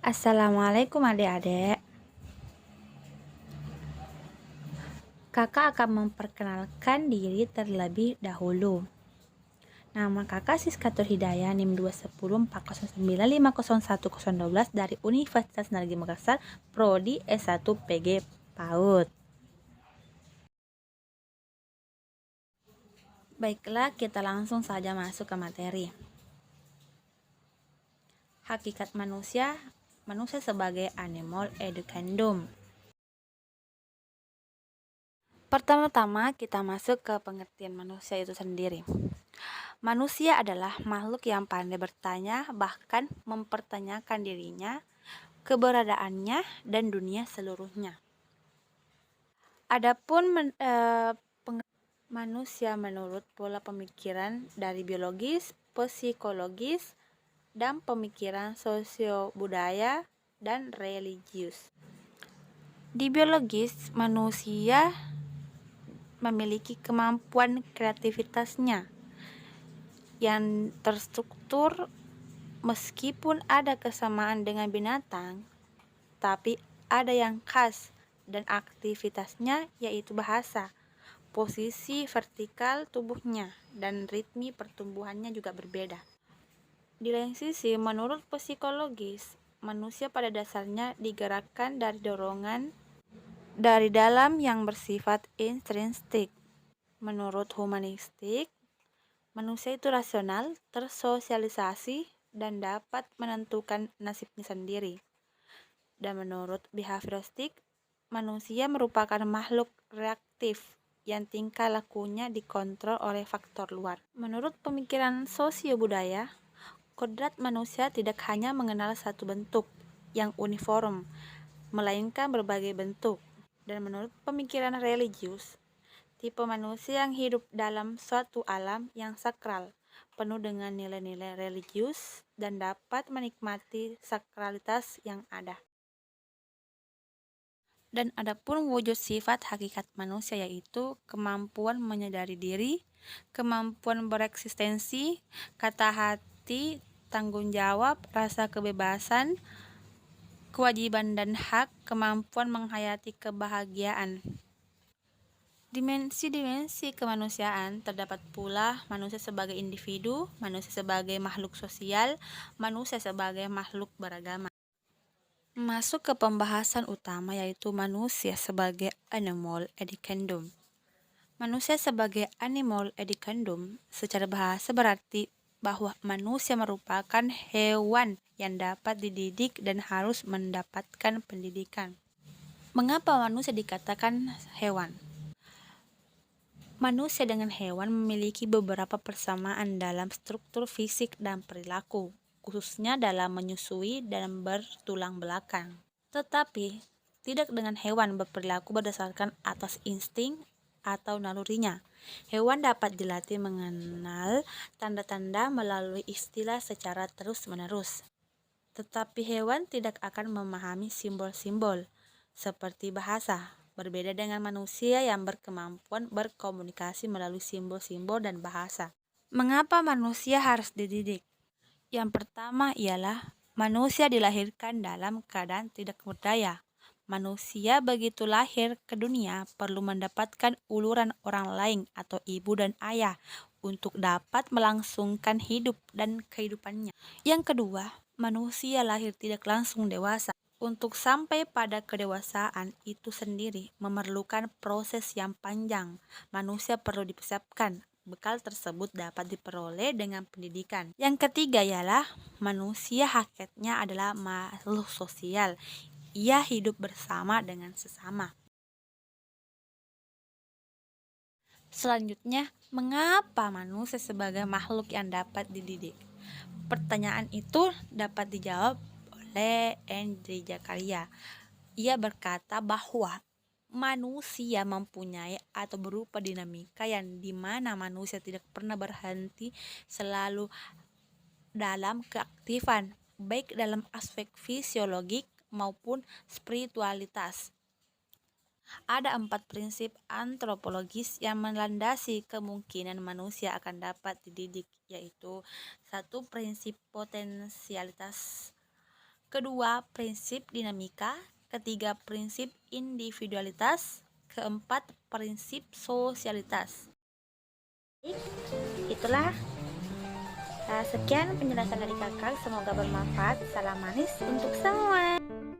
Assalamualaikum adik-adik. Kakak akan memperkenalkan diri terlebih dahulu. Nama kakak Siskatur Hidayah, NIM 21040950112 dari Universitas Negeri Makassar, Prodi S1 PG PAUD. Baiklah, kita langsung saja masuk ke materi. Hakikat manusia sebagai animal educandum. Pertama-tama kita masuk ke pengertian manusia itu sendiri. Manusia adalah makhluk yang pandai bertanya, bahkan mempertanyakan dirinya, keberadaannya, dan dunia seluruhnya. Adapun manusia menurut pola pemikiran dari biologis, psikologis, dan pemikiran sosio-budaya dan religius. Di biologis, manusia memiliki kemampuan kreativitasnya yang terstruktur. Meskipun ada kesamaan dengan binatang, tapi ada yang khas dan aktivitasnya yaitu bahasa, posisi vertikal tubuhnya, dan ritme pertumbuhannya juga berbeda. Di lain sisi, menurut psikologis, manusia pada dasarnya digerakkan dari dorongan dari dalam yang bersifat intrinsik. Menurut humanistik, manusia itu rasional, tersosialisasi, dan dapat menentukan nasibnya sendiri. Dan menurut behavioristik, manusia merupakan makhluk reaktif yang tingkah lakunya dikontrol oleh faktor luar. Menurut pemikiran sosio-budaya, kodrat manusia tidak hanya mengenal satu bentuk yang uniform, melainkan berbagai bentuk. Dan menurut pemikiran religius, tipe manusia yang hidup dalam suatu alam yang sakral, penuh dengan nilai-nilai religius, dan dapat menikmati sakralitas yang ada. Dan adapun wujud sifat hakikat manusia yaitu kemampuan menyadari diri, kemampuan bereksistensi, kata hati, tanggung jawab, rasa kebebasan, kewajiban dan hak, kemampuan menghayati kebahagiaan. Dimensi-dimensi kemanusiaan terdapat pula manusia sebagai individu, manusia sebagai makhluk sosial, manusia sebagai makhluk beragama. Masuk ke pembahasan utama yaitu manusia sebagai animal educandum. Manusia sebagai animal educandum secara bahasa berarti bahwa manusia merupakan hewan yang dapat dididik dan harus mendapatkan pendidikan. Mengapa manusia dikatakan hewan? Manusia dengan hewan memiliki beberapa persamaan dalam struktur fisik dan perilaku, khususnya dalam menyusui dan bertulang belakang. Tetapi, tidak dengan hewan berperilaku berdasarkan atas insting atau nalurinya. Hewan dapat dilatih mengenal tanda-tanda melalui istilah secara terus-menerus. Tetapi hewan tidak akan memahami simbol-simbol seperti bahasa. Berbeda dengan manusia yang berkemampuan berkomunikasi melalui simbol-simbol dan bahasa. Mengapa manusia harus dididik? Yang pertama ialah manusia dilahirkan dalam keadaan tidak berdaya. Manusia begitu lahir ke dunia perlu mendapatkan uluran orang lain atau ibu dan ayah untuk dapat melangsungkan hidup dan kehidupannya. Yang kedua, manusia lahir tidak langsung dewasa. Untuk sampai pada kedewasaan itu sendiri memerlukan proses yang panjang. Manusia perlu dipersiapkan. Bekal tersebut dapat diperoleh dengan pendidikan. Yang ketiga ialah manusia hakikatnya adalah makhluk sosial. Ia hidup bersama dengan sesama. Selanjutnya, mengapa manusia sebagai makhluk yang dapat dididik? Pertanyaan itu dapat dijawab oleh Andri Zakaria. Ia berkata bahwa manusia mempunyai atau berupa dinamika yang dimana manusia tidak pernah berhenti, selalu dalam keaktifan, baik dalam aspek fisiologik maupun spiritualitas. Ada 4 prinsip antropologis yang melandasi kemungkinan manusia akan dapat dididik, yaitu 1. Prinsip potensialitas. kedua prinsip dinamika, ketiga prinsip individualitas, keempat prinsip sosialitas. Itulah sekian penjelasan dari kakak, semoga bermanfaat. Salam manis untuk semua.